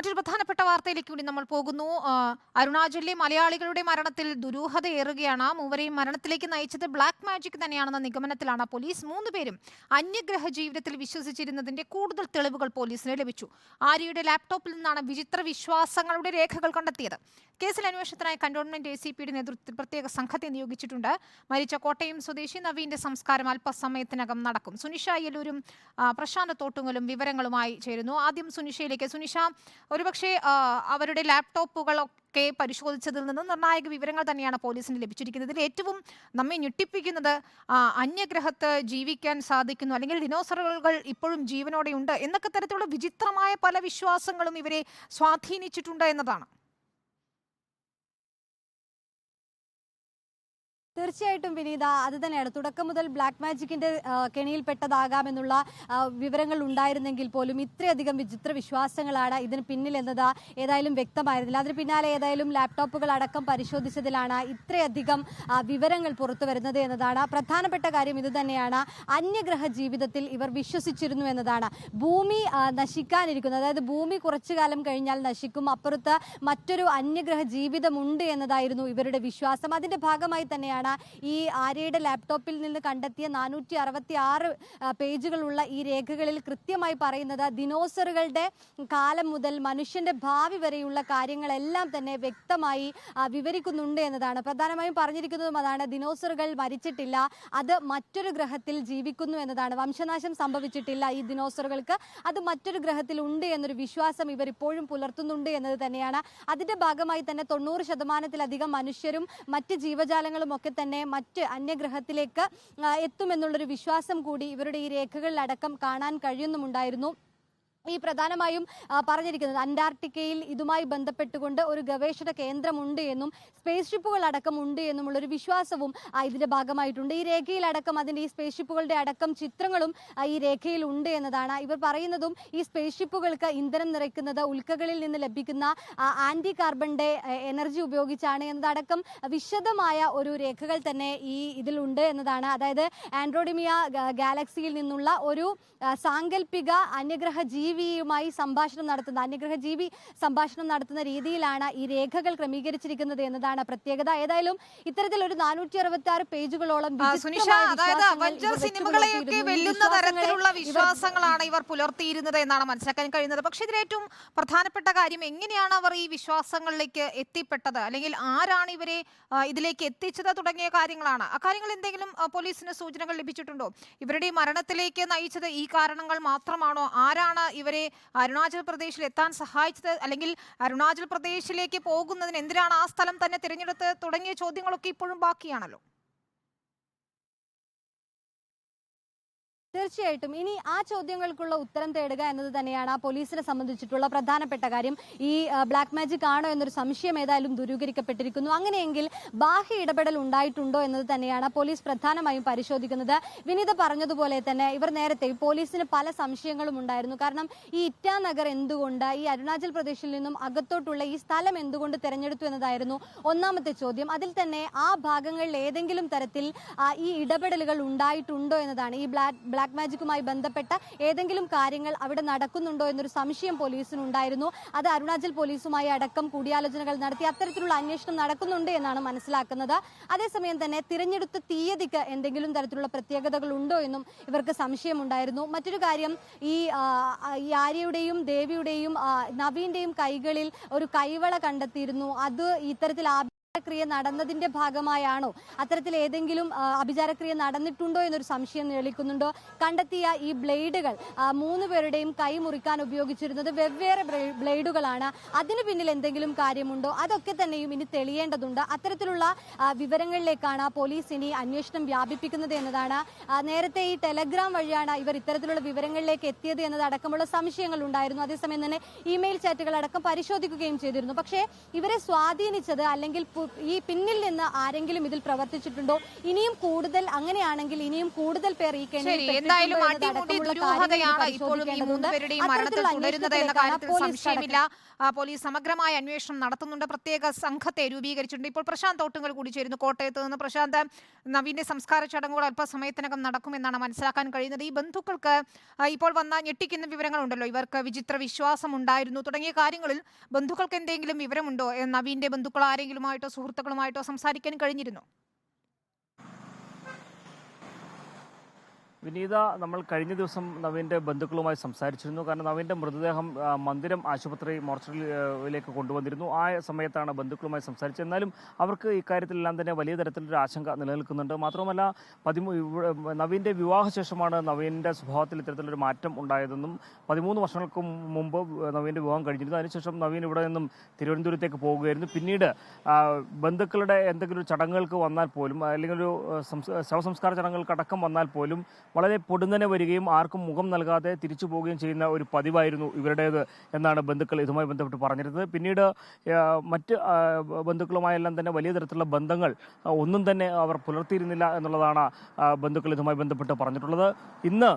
മറ്റൊരു പ്രധാനപ്പെട്ട വാർത്തയിലേക്ക് കൂടി നമ്മൾ പോകുന്നു. അരുണാചലിലെ മലയാളികളുടെ മരണത്തിൽ ദുരൂഹതയേറുകയാണ്. മൂവരെയും മരണത്തിലേക്ക് നയിച്ചത് ബ്ലാക്ക് മാജിക് തന്നെയാണെന്ന നിഗമനത്തിലാണ് പോലീസ്. 3 പേരും അന്യഗ്രഹ ജീവിതത്തിൽ വിശ്വസിച്ചിരുന്നതിന്റെ കൂടുതൽ തെളിവുകൾ പോലീസിന് ലഭിച്ചു. ആര്യയുടെ ലാപ്ടോപ്പിൽ നിന്നാണ് വിചിത്ര വിശ്വാസങ്ങളുടെ രേഖകൾ കണ്ടെത്തിയത്. കേസിൽ അന്വേഷണത്തിനായി കന്റോൺമെന്റ് ACPയുടെ നേതൃത്വത്തിൽ പ്രത്യേക സംഘത്തെ നിയോഗിച്ചിട്ടുണ്ട്. മരിച്ച കോട്ടയം സ്വദേശി നവീന്റെ സംസ്കാരം അല്പസമയത്തിനകം നടക്കും. സുനിഷ അയ്യലൂരും പ്രശാന്ത് തോട്ടുങ്ങലും വിവരങ്ങളുമായി ചേരുന്നു. ആദ്യം സുനിഷയിലേക്ക്. സുനിഷ, ഒരുപക്ഷെ അവരുടെ ലാപ്ടോപ്പുകളൊക്കെ പരിശോധിച്ചതിൽ നിന്ന് നിർണായക വിവരങ്ങൾ തന്നെയാണ് പോലീസിന് ലഭിച്ചിരിക്കുന്നത്. ഇതിൽ ഏറ്റവും നമ്മെ ഞെട്ടിപ്പിക്കുന്നത് അന്യഗ്രഹത്ത് ജീവിക്കാൻ സാധിക്കുന്നു, അല്ലെങ്കിൽ ഡിനോസറുകൾ ഇപ്പോഴും ജീവനോടെയുണ്ട് എന്നൊക്കെ തരത്തിലുള്ള വിചിത്രമായ പല വിശ്വാസങ്ങളും ഇവരെ സ്വാധീനിച്ചിട്ടുണ്ട് എന്നതാണ്. തീർച്ചയായിട്ടും വിനീത, അത് തന്നെയാണ്. തുടക്കം മുതൽ ബ്ലാക്ക് മാജിക്കിന്റെ കെണിയിൽപ്പെട്ടതാകാമെന്നുള്ള വിവരങ്ങൾ ഉണ്ടായിരുന്നെങ്കിൽ പോലും ഇത്രയധികം വിചിത്ര വിശ്വാസങ്ങളാണ് ഇതിന് പിന്നിൽ എന്നത് ഏതായാലും വ്യക്തമായിരുന്നില്ല. അതിന് പിന്നാലെ ഏതായാലും ലാപ്ടോപ്പുകൾ അടക്കം പരിശോധിച്ചതിലാണ് ഇത്രയധികം വിവരങ്ങൾ പുറത്തു വരുന്നത് എന്നതാണ് പ്രധാനപ്പെട്ട കാര്യം. ഇത് തന്നെയാണ്, അന്യഗ്രഹ ജീവിതത്തിൽ ഇവർ വിശ്വസിച്ചിരുന്നു എന്നതാണ്. ഭൂമി നശിക്കാനിരിക്കുന്നത്, അതായത് ഭൂമി കുറച്ചു കാലം കഴിഞ്ഞാൽ നശിക്കും, അപ്പുറത്ത് മറ്റൊരു അന്യഗ്രഹ ജീവിതമുണ്ട് എന്നതായിരുന്നു ഇവരുടെ വിശ്വാസം. അതിന്റെ ഭാഗമായി തന്നെയാണ് ഈ ആര്യയുടെ ലാപ്ടോപ്പിൽ നിന്ന് കണ്ടെത്തിയ 466 പേജുകളുള്ള ഈ രേഖകളിൽ കൃത്യമായി പറയുന്നത് ദിനോസറുകളുടെ കാലം മുതൽ മനുഷ്യന്റെ ഭാവി വരെയുള്ള കാര്യങ്ങളെല്ലാം തന്നെ വ്യക്തമായി വിവരിക്കുന്നുണ്ട് എന്നതാണ്. പ്രധാനമായും പറഞ്ഞിരിക്കുന്നതും അതാണ്. ദിനോസറുകൾ മരിച്ചിട്ടില്ല, അത് മറ്റൊരു ഗ്രഹത്തിൽ ജീവിക്കുന്നു എന്നതാണ്. വംശനാശം സംഭവിച്ചിട്ടില്ല ഈ ദിനോസറുകൾക്ക്, അത് മറ്റൊരു ഗ്രഹത്തിൽ ഉണ്ട് എന്നൊരു വിശ്വാസം ഇവർ ഇപ്പോഴും പുലർത്തുന്നുണ്ട് എന്നത് തന്നെയാണ്. അതിന്റെ ഭാഗമായി തന്നെ 90% മനുഷ്യരും മറ്റ് ജീവജാലങ്ങളും ഒക്കെ തന്നെ മറ്റ് അന്യഗ്രഹത്തിലേക്ക് എത്തുമെന്നുള്ളൊരു വിശ്വാസം കൂടി ഇവരുടെ ഈ രേഖകളിലടക്കം കാണാൻ കഴിയുന്നുമുണ്ടായിരുന്നു. ഈ പ്രധാനമായും പറഞ്ഞിരിക്കുന്നത് അന്റാർട്ടിക്കയിൽ ഇതുമായി ബന്ധപ്പെട്ടുകൊണ്ട് ഒരു ഗവേഷണ കേന്ദ്രമുണ്ട് എന്നും സ്പേസ് ഷിപ്പുകൾ അടക്കം ഉണ്ട് എന്നുമുള്ളൊരു വിശ്വാസവും ഇതിന്റെ ഭാഗമായിട്ടുണ്ട്. ഈ രേഖയിലടക്കം അതിൻ്റെ ഈ സ്പേസ് ഷിപ്പുകളുടെ അടക്കം ചിത്രങ്ങളും ഈ രേഖയിൽ ഉണ്ട് എന്നതാണ്. ഇവർ പറയുന്നതും ഈ സ്പേസ് ഷിപ്പുകൾക്ക് ഇന്ധനം നിറയ്ക്കുന്നത് ഉൽക്കകളിൽ നിന്ന് ലഭിക്കുന്ന ആന്റി കാർബണിന്റെ എനർജി ഉപയോഗിച്ചാണ് എന്നതടക്കം വിശദമായ ഒരു രേഖകൾ തന്നെ ഇതിലുണ്ട് എന്നതാണ്. അതായത് ആൻഡ്രോമിഡ ഗാലക്സിയിൽ നിന്നുള്ള ഒരു സാങ്കല്പിക അന്യഗ്രഹ ജീവിയുമായി അന്യഗ്രഹ ജീവി സംഭാഷണം നടത്തുന്ന രീതിയിലാണ് ഈ രേഖകൾ ക്രമീകരിച്ചിരിക്കുന്നത് എന്നതാണ് പ്രത്യേകത. ഏതായാലും ഇത്തരത്തിലൊരു 466 പേജുകളോളം സിനിമകളെയൊക്കെ വെല്ലുന്ന തരത്തിലുള്ള വിശ്വാസങ്ങളാണ് ഇവർ പുലർത്തിയിരുന്നത് എന്നാണ് മനസ്സിലാക്കാൻ കഴിയുന്നത്. പക്ഷേ ഇതിൽ ഏറ്റവും പ്രധാനപ്പെട്ട കാര്യം, എങ്ങനെയാണ് അവർ ഈ വിശ്വാസങ്ങളിലേക്ക് എത്തിപ്പെട്ടത്, അല്ലെങ്കിൽ ആരാണ് ഇവരെ ഇതിലേക്ക് എത്തിച്ചത് തുടങ്ങിയ കാര്യങ്ങളാണ്. അക്കാര്യങ്ങൾ എന്തെങ്കിലും പോലീസിന് സൂചനകൾ ലഭിച്ചിട്ടുണ്ടോ? ഇവരുടെ മരണത്തിലേക്ക് നയിച്ചത് ഈ കാരണങ്ങൾ മാത്രമാണോ? ആരാണ് ഇവരെ അരുണാചൽ പ്രദേശിൽ എത്താൻ സഹായിച്ചത്, അല്ലെങ്കിൽ അരുണാചൽ പ്രദേശിലേക്ക് പോകുന്നതിന് എന്തിനാണ് ആ സ്ഥലം തന്നെ തിരഞ്ഞെടുത്ത് തുടങ്ങിയ ചോദ്യങ്ങളൊക്കെ ഇപ്പോഴും ബാക്കിയാണല്ലോ. തീർച്ചയായിട്ടും ഇനി ആ ചോദ്യങ്ങൾക്കുള്ള ഉത്തരം തേടുക എന്നത് തന്നെയാണ് പോലീസിനെ സംബന്ധിച്ചിട്ടുള്ള പ്രധാനപ്പെട്ട കാര്യം. ഈ ബ്ലാക്ക് മാജിക് ആണോ എന്നൊരു സംശയം ഏതായാലും ദൂരീകരിക്കപ്പെട്ടിരിക്കുന്നു. അങ്ങനെയെങ്കിൽ ബാഹ്യ ഇടപെടൽ ഉണ്ടായിട്ടുണ്ടോ എന്നത് തന്നെയാണ് പോലീസ് പ്രധാനമായും പരിശോധിക്കുന്നത്. വിനീത പറഞ്ഞതുപോലെ തന്നെ ഇവർ നേരത്തെ പോലീസിന് പല സംശയങ്ങളും ഉണ്ടായിരുന്നു. കാരണം ഈ ഇറ്റാനഗർ എന്തുകൊണ്ട്, ഈ അരുണാചൽ പ്രദേശിൽ നിന്നും അകത്തോട്ടുള്ള ഈ സ്ഥലം എന്തുകൊണ്ട് തിരഞ്ഞെടുത്തു എന്നതായിരുന്നു ഒന്നാമത്തെ ചോദ്യം. അതിൽ തന്നെ ആ ഭാഗങ്ങളിൽ ഏതെങ്കിലും തരത്തിൽ ഈ ഇടപെടലുകൾ ഉണ്ടായിട്ടുണ്ടോ എന്നതാണ്. ഈ ബ്ലാക്ക് മാജിക്കുമായി ബന്ധപ്പെട്ട ഏതെങ്കിലും കാര്യങ്ങൾ അവിടെ നടക്കുന്നുണ്ടോ എന്നൊരു സംശയം പോലീസിനുണ്ടായിരുന്നു. അത് അരുണാചൽ പോലീസുമായി അടക്കം കൂടിയാലോചനകൾ നടത്തി അത്തരത്തിലുള്ള അന്വേഷണം നടക്കുന്നുണ്ട് എന്നാണ് മനസ്സിലാക്കുന്നത്. അതേസമയം തന്നെ തിരഞ്ഞെടുത്ത തീയതിക്ക് എന്തെങ്കിലും തരത്തിലുള്ള പ്രത്യേകതകൾ ഉണ്ടോ എന്നും ഇവർക്ക് സംശയമുണ്ടായിരുന്നു. മറ്റൊരു കാര്യം, ഈ ആര്യയുടെയും ദേവിയുടെയും നവീന്റെയും കൈകളിൽ ഒരു കൈവള കണ്ടെത്തിയിരുന്നു. അത് ഇത്തരത്തിൽ ക്രിയ നടന്നതിന്റെ ഭാഗമായാണോ, അത്തരത്തിൽ ഏതെങ്കിലും അഭിചാരക്രിയ നടന്നിട്ടുണ്ടോ എന്നൊരു സംശയം നിഴലിക്കുന്നുണ്ടോ? കണ്ടെത്തിയ ഈ ബ്ലേഡുകൾ 3 പേരുടെയും കൈ മുറിക്കാൻ ഉപയോഗിച്ചിരുന്നത് വെവ്വേറെ ബ്ലേഡുകളാണ്. അതിന് പിന്നിൽ എന്തെങ്കിലും കാര്യമുണ്ടോ? അതൊക്കെ തന്നെയും ഇനി തെളിയേണ്ടതുണ്ട്. അത്തരത്തിലുള്ള വിവരങ്ങളിലേക്കാണ് പോലീസ് ഇനി അന്വേഷണം വ്യാപിപ്പിക്കുന്നത് എന്നതാണ്. നേരത്തെ ഈ ടെലഗ്രാം വഴിയാണ് ഇവർ ഇത്തരത്തിലുള്ള വിവരങ്ങളിലേക്ക് എത്തിയത് എന്നതടക്കമുള്ള സംശയങ്ങൾ ഉണ്ടായിരുന്നു. അതേസമയം തന്നെ ഇമെയിൽ ചാറ്റുകൾ അടക്കം പരിശോധിക്കുകയും ചെയ്തിരുന്നു. പക്ഷേ ഇവരെ സ്വാധീനിച്ചത്, അല്ലെങ്കിൽ ഈ പിന്നിൽ നിന്ന് ആരെങ്കിലും ഇതിൽ പ്രവർത്തിച്ചിട്ടുണ്ടോ, ഇനിയും കൂടുതൽ അങ്ങനെയാണെങ്കിൽ ഇനിയും കൂടുതൽ പേർ ഈ കെണിയിൽ എന്തായാലും അടിമുടി ദുരൂഹതയാണ് ഇപ്പോഴും ഈ മൂന്നുപേരുടെയും മരണത്തിൽ തുടരുന്നത് എന്ന കാര്യത്തിൽ സംശയമില്ല. പോലീസ് സമഗ്രമായ അന്വേഷണം നടത്തുന്നുണ്ട്. പ്രത്യേക സംഘത്തെ രൂപീകരിച്ചിട്ടുണ്ട്. ഇപ്പോൾ പ്രശാന്ത് തോട്ടുങ്കൽ കൂടി ചേരുന്നു കോട്ടയത്ത് നിന്ന്. പ്രശാന്ത്, നവീന്റെ സംസ്കാര ചടങ്ങുകൾ അല്പസമയത്തിനകം നടക്കുമെന്നാണ് മനസ്സിലാക്കാൻ കഴിയുന്നത്. ഈ ബന്ധുക്കൾക്ക് ഇപ്പോൾ വന്ന ഞെട്ടിക്കുന്ന വിവരങ്ങളുണ്ടല്ലോ, ഇവർക്ക് വിചിത്ര വിശ്വാസം ഉണ്ടായിരുന്നു തുടങ്ങിയ കാര്യങ്ങളിൽ ബന്ധുക്കൾക്ക് എന്തെങ്കിലും വിവരമുണ്ടോ? നവീന്റെ ബന്ധുക്കൾ ആരെങ്കിലുമായിട്ടോ സുഹൃത്തുക്കളുമായിട്ടോ സംസാരിക്കാൻ കഴിഞ്ഞിരുന്നോ? വിനീത, നമ്മൾ കഴിഞ്ഞ ദിവസം നവീൻ്റെ ബന്ധുക്കളുമായി സംസാരിച്ചിരുന്നു. കാരണം നവീൻ്റെ മൃതദേഹം മന്ദിരം ആശുപത്രി മോർച്ചറിയിലേക്ക് കൊണ്ടുവന്നിരുന്നു. ആ സമയത്താണ് ബന്ധുക്കളുമായി സംസാരിച്ചത്. എന്നാലും അവർക്ക് ഇക്കാര്യത്തിലെല്ലാം തന്നെ വലിയ തരത്തിലൊരു ആശങ്ക നിലനിൽക്കുന്നുണ്ട്. മാത്രമല്ല നവീൻ്റെ വിവാഹശേഷമാണ് നവീൻ്റെ സ്വഭാവത്തിൽ ഇത്തരത്തിലൊരു മാറ്റം ഉണ്ടായതെന്നും 13 വർഷങ്ങൾക്ക് മുമ്പ് നവീൻ്റെ വിവാഹം കഴിഞ്ഞിരുന്നു. അതിനുശേഷം നവീൻ ഇവിടെ നിന്നും തിരുവനന്തപുരത്തേക്ക് പോവുകയായിരുന്നു. പിന്നീട് ബന്ധുക്കളുടെ എന്തെങ്കിലും ഒരു ചടങ്ങുകൾക്ക് വന്നാൽ പോലും, അല്ലെങ്കിൽ ഒരു ശവസംസ്കാര ചടങ്ങുകൾക്കടക്കം വന്നാൽ പോലും വളരെ പൊടുന്നനെ വരികയും ആർക്കും മുഖം നൽകാതെ തിരിച്ചു പോവുകയും ചെയ്യുന്ന ഒരു പതിവായിരുന്നു ഇവരുടേത് എന്നാണ് ബന്ധുക്കൾ ഇതുമായി ബന്ധപ്പെട്ട് പറഞ്ഞിരുന്നത്. പിന്നീട് മറ്റ് ബന്ധുക്കളുമായെല്ലാം തന്നെ വലിയ തരത്തിലുള്ള ബന്ധങ്ങൾ ഒന്നും തന്നെ അവർ പുലർത്തിയിരുന്നില്ല എന്നുള്ളതാണ് ബന്ധുക്കൾ ഇതുമായി ബന്ധപ്പെട്ട് പറഞ്ഞിട്ടുള്ളത്. ഇന്ന്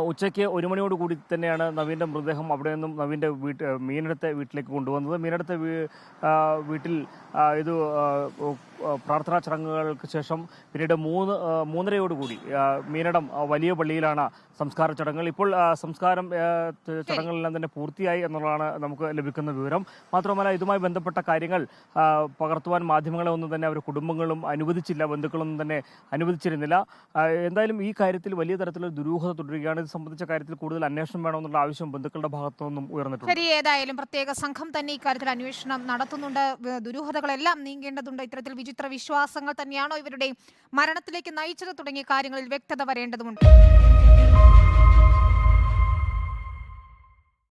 ഉച്ചയ്ക്ക് 1 മണിയോടുകൂടി തന്നെയാണ് നവീൻ്റെ മൃതദേഹം അവിടെ നിന്നും നവീൻ്റെ മീനടുത്തെ വീട്ടിലേക്ക് കൊണ്ടുവന്നത്. മീനടുത്തെ വീട്ടിൽ ഇത് പ്രാർത്ഥനാ ചടങ്ങുകൾക്ക് ശേഷം പിന്നീട് 3:30 മീനടം വലിയ പള്ളിയിലാണ് സംസ്കാര ചടങ്ങുകൾ. ഇപ്പോൾ സംസ്കാരം ചടങ്ങുകളെല്ലാം തന്നെ പൂർത്തിയായി എന്നുള്ളതാണ് നമുക്ക് ലഭിക്കുന്ന വിവരം. മാത്രമല്ല ഇതുമായി ബന്ധപ്പെട്ട കാര്യങ്ങൾ പകർത്തുവാൻ മാധ്യമങ്ങളെ ഒന്നും തന്നെ അവർ കുടുംബങ്ങളും അനുവദിച്ചില്ല, ബന്ധുക്കളൊന്നും തന്നെ അനുവദിച്ചിരുന്നില്ല. എന്തായാലും ഈ കാര്യത്തിൽ വലിയ തരത്തിലുള്ള ദുരൂഹത തുടരുകയാണ്. ഇത് സംബന്ധിച്ച കാര്യത്തിൽ കൂടുതൽ അന്വേഷണം വേണമെന്നുള്ള ആവശ്യം ബന്ധുക്കളുടെ ഭാഗത്തു നിന്നും ഉയർന്നിട്ടുണ്ട്. ശരി, ഏതായാലും പ്രത്യേക സംഘം തന്നെ ഇക്കാര്യത്തിൽ അന്വേഷണം നടത്തുന്നുണ്ട്. ദുരൂഹതകളെല്ലാം നീങ്ങേണ്ടതുണ്ട്. ഇത്തരത്തിൽ വിചിത്ര വിശ്വാസങ്ങൾ തന്നെയാണോ ഇവരുടെ മരണത്തിലേക്ക് നയിച്ചത് തുടങ്ങിയ കാര്യങ്ങളിൽ വ്യക്തത വരേണ്ടതുണ്ട്.